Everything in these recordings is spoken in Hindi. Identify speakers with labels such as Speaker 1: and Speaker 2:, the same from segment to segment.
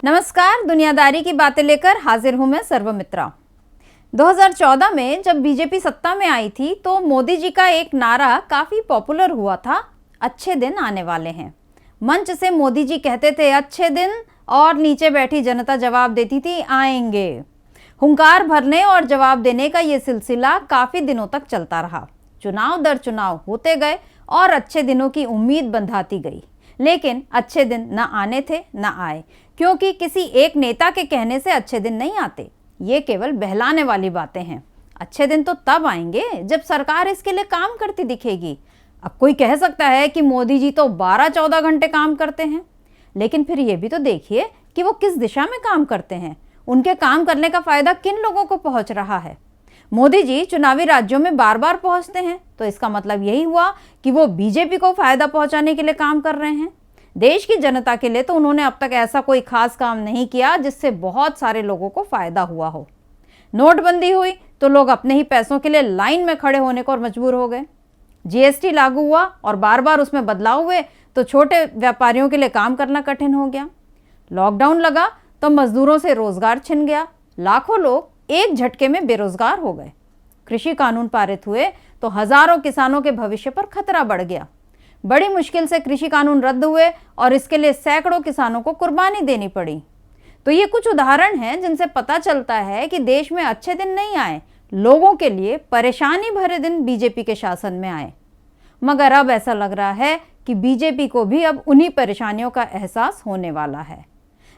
Speaker 1: नमस्कार, दुनियादारी की बातें लेकर हाजिर हूं मैं सर्वमित्रा। 2014 में जब बीजेपी सत्ता में आई थी तो मोदी जी का एक नारा काफी पॉपुलर हुआ था, अच्छे दिन आने वाले हैं। मंच से मोदी जी कहते थे अच्छे दिन, और नीचे बैठी जनता जवाब देती थी आएंगे। हुंकार भरने और जवाब देने का ये सिलसिला काफी दिनों तक चलता रहा। चुनाव दर चुनाव होते गए और अच्छे दिनों की उम्मीद बंधाती गई, लेकिन अच्छे दिन न आने थे न आए, क्योंकि किसी एक नेता के कहने से अच्छे दिन नहीं आते। ये केवल बहलाने वाली बातें हैं। अच्छे दिन तो तब आएंगे जब सरकार इसके लिए काम करती दिखेगी। अब कोई कह सकता है कि मोदी जी तो 12-14 घंटे काम करते हैं, लेकिन फिर ये भी तो देखिए कि वो किस दिशा में काम करते हैं। उनके काम करने का फायदा किन लोगों को पहुंच रहा है। मोदी जी चुनावी राज्यों में बार बार पहुंचते हैं, तो इसका मतलब यही हुआ कि वो बीजेपी को फायदा पहुंचाने के लिए काम कर रहे हैं। देश की जनता के लिए तो उन्होंने अब तक ऐसा कोई खास काम नहीं किया जिससे बहुत सारे लोगों को फायदा हुआ हो। नोटबंदी हुई तो लोग अपने ही पैसों के लिए लाइन में खड़े होने को मजबूर हो गए। जीएसटी लागू हुआ और बार बार उसमें बदलाव हुए तो छोटे व्यापारियों के लिए काम करना कठिन हो गया। लॉकडाउन लगा तो मजदूरों से रोजगार छिन गया। लाखों लोग एक झटके में बेरोजगार हो गए। कृषि कानून पारित हुए तो हजारों किसानों के भविष्य पर खतरा बढ़ गया। बड़ी मुश्किल से कृषि कानून रद्द हुए और इसके लिए सैकड़ों किसानों को कुर्बानी देनी पड़ी। तो ये कुछ उदाहरण हैं जिनसे पता चलता है कि देश में अच्छे दिन नहीं आए, लोगों के लिए परेशानी भरे दिन बीजेपी के शासन में आए। मगर अब ऐसा लग रहा है कि बीजेपी को भी अब उन्हीं परेशानियों का एहसास होने वाला है।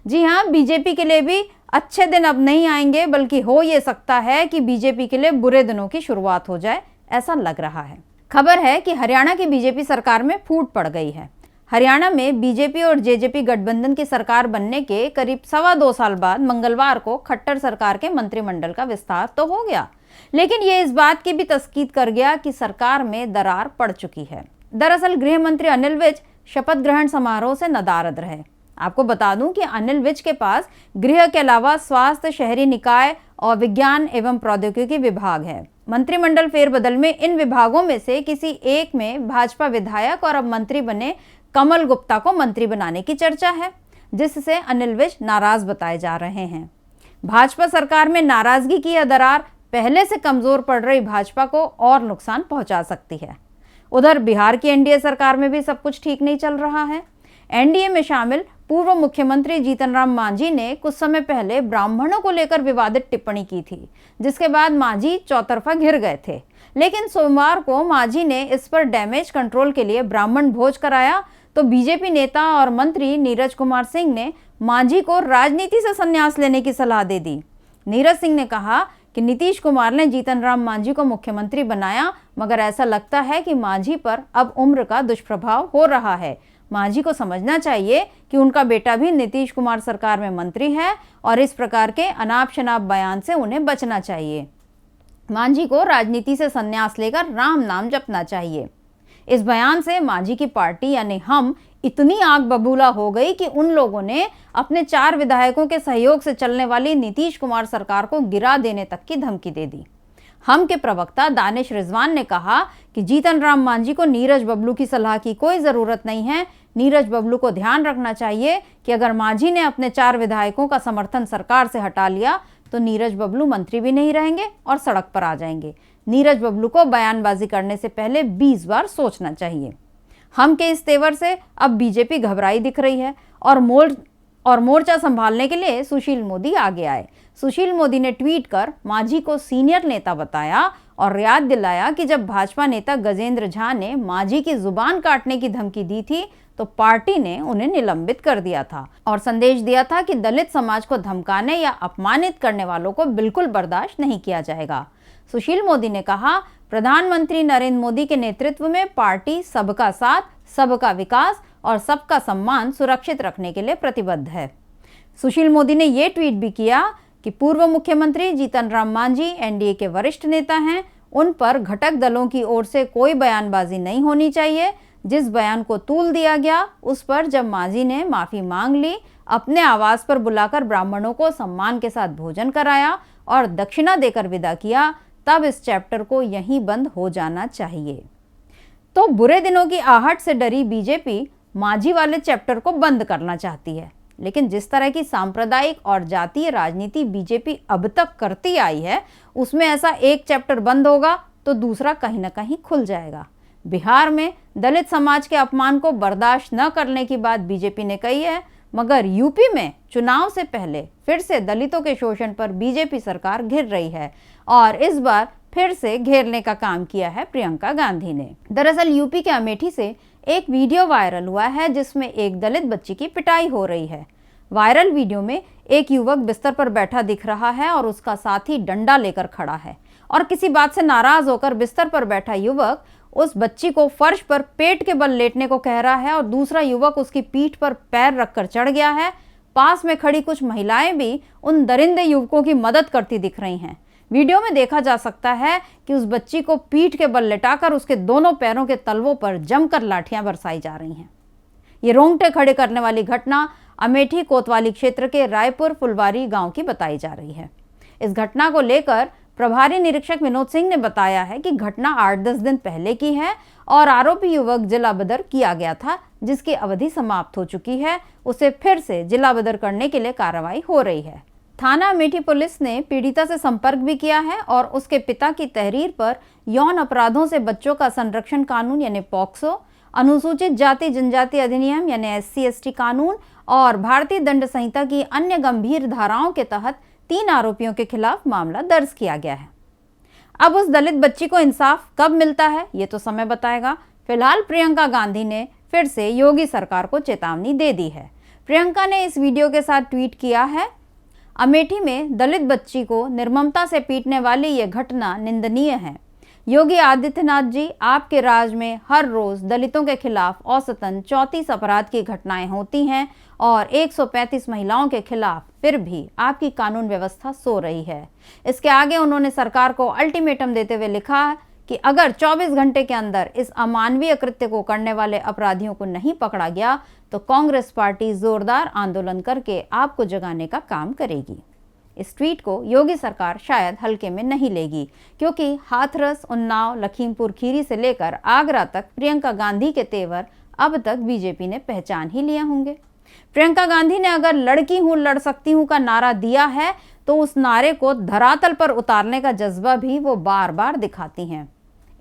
Speaker 1: जी हाँ, बीजेपी के लिए भी अच्छे दिन अब नहीं आएंगे, बल्कि हो ये सकता है कि बीजेपी के लिए बुरे दिनों की शुरुआत हो जाए, ऐसा लग रहा है। खबर है कि हरियाणा की बीजेपी सरकार में फूट पड़ गई है। हरियाणा में बीजेपी और जेजेपी गठबंधन की सरकार बनने के करीब 2.25 साल बाद मंगलवार को खट्टर सरकार के मंत्रिमंडल का विस्तार तो हो गया, लेकिन ये इस बात की भी तस्कीद कर गया कि सरकार में दरार पड़ चुकी है। दरअसल गृह मंत्री अनिल विज शपथ ग्रहण समारोह से नदारद रहे। आपको बता दूं कि अनिल विज के पास गृह के अलावा स्वास्थ्य, शहरी निकाय और विज्ञान एवं प्रौद्योगिकी विभाग है। मंत्रिमंडल फेरबदल में इन विभागों में से किसी एक में भाजपा विधायक और अब मंत्री बने कमल गुप्ता को मंत्री बनाने की चर्चा है, जिससे अनिल विज नाराज बताए जा रहे हैं। भाजपा सरकार में नाराजगी की यह दरार पहले से कमजोर पड़ रही भाजपा को और नुकसान पहुंचा सकती है। उधर बिहार की एनडीए सरकार में भी सब कुछ ठीक नहीं चल रहा है। एनडीए में शामिल पूर्व मुख्यमंत्री जीतन राम मांझी ने कुछ समय पहले ब्राह्मणों को लेकर विवादित टिप्पणी की थी, जिसके बाद मांझी चौतरफा घिर गए थे। लेकिन सोमवार को मांझी ने इस पर डैमेज कंट्रोल के लिए ब्राह्मण भोज कराया तो बीजेपी नेता और मंत्री नीरज कुमार सिंह ने मांझी को राजनीति से संन्यास लेने की सलाह दे दी। नीरज सिंह ने कहा कि नीतीश कुमार ने जीतन राम मांझी को मुख्यमंत्री बनाया, मगर ऐसा लगता है कि मांझी पर अब उम्र का दुष्प्रभाव हो रहा है। मांझी को समझना चाहिए कि उनका बेटा भी नीतीश कुमार सरकार में मंत्री है और इस प्रकार के अनाप शनाप बयान से उन्हें बचना चाहिए। मांझी को राजनीति से संन्यास लेकर राम नाम जपना चाहिए। इस बयान से मांझी की पार्टी यानी हम इतनी आग बबूला हो गई कि उन लोगों ने अपने 4 विधायकों के सहयोग से चलने वाली नीतीश कुमार सरकार को गिरा देने तक की धमकी दे दी। हम के प्रवक्ता दानिश रिजवान ने कहा कि जीतन राम मांझी को नीरज बबलू की सलाह की कोई जरूरत नहीं है। नीरज बबलू को ध्यान रखना चाहिए कि अगर मांझी ने अपने 4 विधायकों का समर्थन सरकार से हटा लिया तो नीरज बबलू मंत्री भी नहीं रहेंगे और सड़क पर आ जाएंगे। नीरज बबलू को बयानबाजी करने से पहले 20 बार सोचना चाहिए। हम के इस तेवर से अब बीजेपी घबराई दिख रही है और मोर्चा संभालने के लिए सुशील मोदी आगे आए। सुशील मोदी ने ट्वीट कर मांझी को सीनियर नेता बताया और याद दिलाया कि जब भाजपा नेता गजेंद्र झा ने मांझी की जुबान काटने की धमकी दी थी तो पार्टी ने उन्हें निलंबित कर दिया था और संदेश दिया था कि दलित समाज को धमकाने या अपमानित करने वालों को बिल्कुल बर्दाश्त नहीं किया जाएगा। सुशील मोदी ने कहा, प्रधानमंत्री नरेंद्र मोदी के नेतृत्व में पार्टी सबका साथ, सबका विकास और सबका सम्मान सुरक्षित रखने के लिए प्रतिबद्ध है। सुशील मोदी ने ये ट्वीट भी किया कि पूर्व मुख्यमंत्री जीतन राम मांझी एनडीए के वरिष्ठ नेता हैं, उन पर घटक दलों की ओर से कोई बयानबाजी नहीं होनी चाहिए। जिस बयान को तूल दिया गया उस पर जब मांझी ने माफी मांग ली, अपने आवास पर बुलाकर ब्राह्मणों को सम्मान के साथ भोजन कराया और दक्षिणा देकर विदा किया, तब इस चैप्टर को यहीं बंद हो जाना चाहिए। तो बुरे दिनों की आहट से डरी बीजेपी मांझी वाले चैप्टर को बंद करना चाहती है। लेकिन जिस तरह की सांप्रदायिक और जातीय राजनीति बीजेपी अब तक करती आई है, उसमें ऐसा एक चैप्टर बंद होगा तो दूसरा कहीं ना कहीं खुल जाएगा। बिहार में दलित समाज के अपमान को बर्दाश्त न करने की बात बीजेपी ने कही है, मगर यूपी में चुनाव से पहले फिर से दलितों के शोषण पर बीजेपी सरकार घिर रही है और इस बार फिर से घेरने का काम किया है प्रियंका गांधी ने। दरअसल यूपी के अमेठी से एक वीडियो वायरल हुआ है जिसमें एक दलित बच्ची की पिटाई हो रही है। वायरल वीडियो में एक युवक बिस्तर पर बैठा दिख रहा है और उसका साथी डंडा लेकर खड़ा है और किसी बात से नाराज होकर बिस्तर पर बैठा युवक उस बच्ची को फर्श पर पेट के बल लेटने को कह रहा है और दूसरा युवक उसकी पीठ पर पैर रखकर चढ़ गया है। पास में खड़ी कुछ महिलाएं भी उन दरिंदे युवकों की मदद करती दिख रही हैं। वीडियो में देखा जा सकता है कि उस बच्ची को पीठ के बल लेटाकर उसके दोनों पैरों के तलवों पर जमकर लाठियां बरसाई जा रही हैं। ये रोंगटे खड़े करने वाली घटना अमेठी कोतवाली क्षेत्र के रायपुर फुलवारी गांव की बताई जा रही है। इस घटना को लेकर प्रभारी निरीक्षक विनोद सिंह ने बताया है कि घटना 8-10 दिन पहले की है और आरोपी युवक जिला बदर किया गया था, जिसकी अवधि समाप्त हो चुकी है। उसे फिर से जिला बदर करने के लिए कार्रवाई हो रही है। थाना अमेठी पुलिस ने पीड़िता से संपर्क भी किया है और उसके पिता की तहरीर पर यौन अपराधों से बच्चों का संरक्षण कानून यानी पॉक्सो, अनुसूचित जाति जनजाति अधिनियम यानी SC/ST कानून और भारतीय दंड संहिता की अन्य गंभीर धाराओं के तहत 3 आरोपियों के खिलाफ मामला दर्ज किया गया है। अब उस दलित बच्ची को इंसाफ कब मिलता है ये तो समय बताएगा। फिलहाल प्रियंका गांधी ने फिर से योगी सरकार को चेतावनी दे दी है। प्रियंका ने इस वीडियो के साथ ट्वीट किया है, अमेठी में दलित बच्ची को निर्ममता से पीटने वाली ये घटना निंदनीय है। योगी आदित्यनाथ जी, आपके राज में हर रोज दलितों के खिलाफ औसतन 34 अपराध की घटनाएं होती हैं और 135 महिलाओं के खिलाफ फिर भी आपकी कानून व्यवस्था सो रही है। इसके आगे उन्होंने सरकार को अल्टीमेटम देते हुए लिखा कि अगर 24 घंटे के अंदर इस अमानवीय कृत्य को करने वाले अपराधियों को नहीं पकड़ा गया तो कांग्रेस पार्टी जोरदार आंदोलन करके आपको जगाने का काम करेगी। इस ट्वीट को योगी सरकार शायद हल्के में नहीं लेगी, क्योंकि हाथरस, उन्नाव, लखीमपुर खीरी से लेकर आगरा तक प्रियंका गांधी के तेवर अब तक बीजेपी ने पहचान ही लिए होंगे। प्रियंका गांधी ने अगर लड़की हूं लड़ सकती हूं का नारा दिया है तो उस नारे को धरातल पर उतारने का जज्बा भी वो बार बार दिखाती हैं।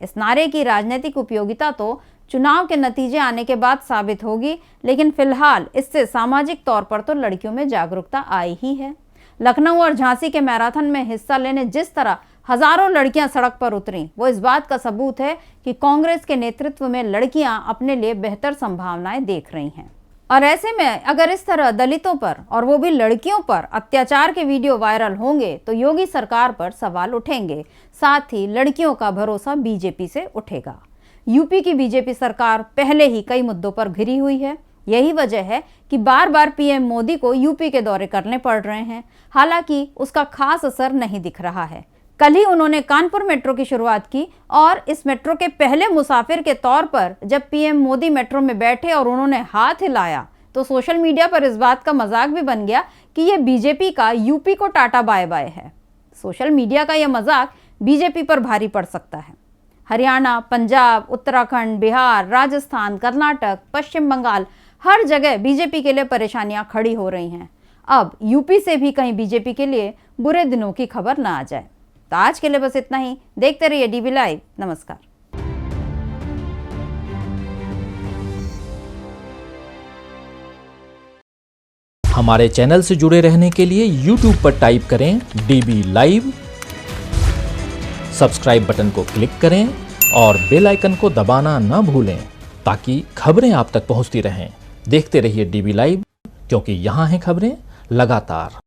Speaker 1: इस नारे की राजनीतिक उपयोगिता तो चुनाव के नतीजे आने के बाद साबित होगी, लेकिन फिलहाल इससे सामाजिक तौर पर तो लड़कियों में जागरूकता आई ही है। लखनऊ और झांसी के मैराथन में हिस्सा लेने जिस तरह हजारों लड़कियां सड़क पर उतरी, वो इस बात का सबूत है कि कांग्रेस के नेतृत्व में लड़कियां अपने लिए बेहतर संभावनाएं देख रही हैं। और ऐसे में अगर इस तरह दलितों पर और वो भी लड़कियों पर अत्याचार के वीडियो वायरल होंगे तो योगी सरकार पर सवाल उठेंगे, साथ ही लड़कियों का भरोसा बीजेपी से उठेगा। यूपी की बीजेपी सरकार पहले ही कई मुद्दों पर घिरी हुई है। यही वजह है कि बार बार पीएम मोदी को यूपी के दौरे करने पड़ रहे हैं। हालांकि उसका खास असर नहीं दिख रहा है। कल ही उन्होंने कानपुर मेट्रो की शुरुआत की और इस मेट्रो के पहले मुसाफिर के तौर पर जब पीएम मोदी मेट्रो में बैठे और उन्होंने हाथ हिलाया तो सोशल मीडिया पर इस बात का मजाक भी बन गया कि यह बीजेपी का यूपी को टाटा बाय बाय है। सोशल मीडिया का यह मजाक बीजेपी पर भारी पड़ सकता है। हरियाणा, पंजाब, उत्तराखंड, बिहार, राजस्थान, कर्नाटक, पश्चिम बंगाल, हर जगह बीजेपी के लिए परेशानियां खड़ी हो रही हैं। अब यूपी से भी कहीं बीजेपी के लिए बुरे दिनों की खबर ना आ जाए। तो आज के लिए बस इतना ही। देखते रहिए डीबी लाइव। नमस्कार।
Speaker 2: हमारे चैनल से जुड़े रहने के लिए YouTube पर टाइप करें DB लाइव, सब्सक्राइब बटन को क्लिक करें और बेल आइकन को दबाना न भूलें ताकि खबरें आप तक पहुंचती रहें। देखते रहिए DB लाइव, क्योंकि यहाँ हैं खबरें लगातार।